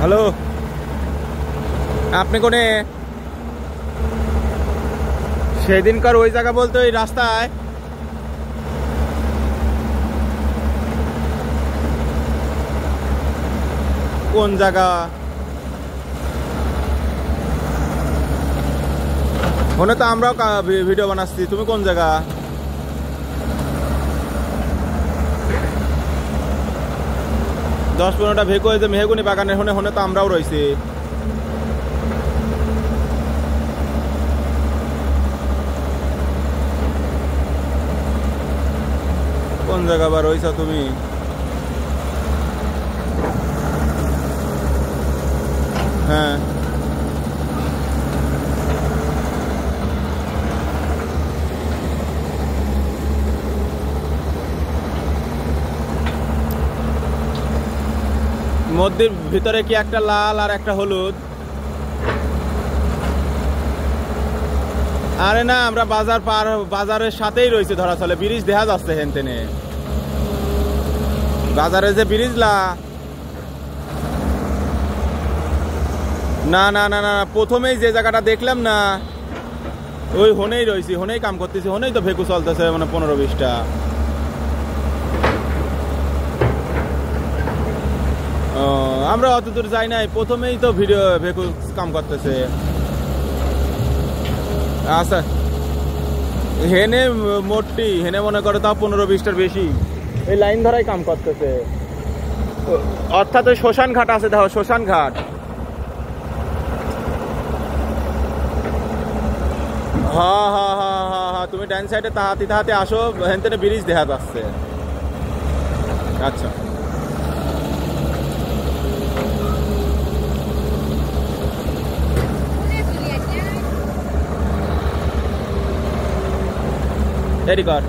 Hello, আপনি কোনে সেদিনকার ওই জায়গা বলতে ওই রাস্তায় কোন জায়গা? ওখানে তো আমরাও ভিডিও বানাচ্ছি। তুমি কোন জায়গা? দশ 15টা ভেকো হয়েছে মেহগুনি বাগানের হনে হনে তো আমরাও রয়েছি। কোন জায়গা বা রয়েছ তুমি? হ্যাঁ, মধ্যের ভিতরে কি একটা লাল আর একটা হলুদ? আরে না, আমরা বাজার পার, বাজারের সাথেই রয়েছে ধরা চলে। ব্রিজ দেখা যাচ্ছে হেনতেনে, বাজারে যে ব্রিজ লা। না না না না, প্রথমেই যে জায়গাটা দেখলাম না ওই হনেই রয়েছি, হনেই কাম করতেছি, হনেই তো ভেকু চলতেছে মানে 15-20টা। আমরা অত দূর যাই নাই, প্রথমেই তো ভিডিও ভেকু কাম করতেছে। আচ্ছা, হেনে মোটটি হেনে মনে করে তাও 15-20টার বেশি এই লাইন ধরাই কাম করতেছে। অর্থাৎ ওই শ্মশান ঘাট আছে, দেখো শ্মশান ঘাট। হ্যাঁ হ্যাঁ হ্যাঁ হ্যাঁ হ্যাঁ, তুমি ডান সাইডে তাহাতি তাহাতে আসো, হেন থেকে ব্রিজ দেখা যাচ্ছে। আচ্ছা, দেরি কর।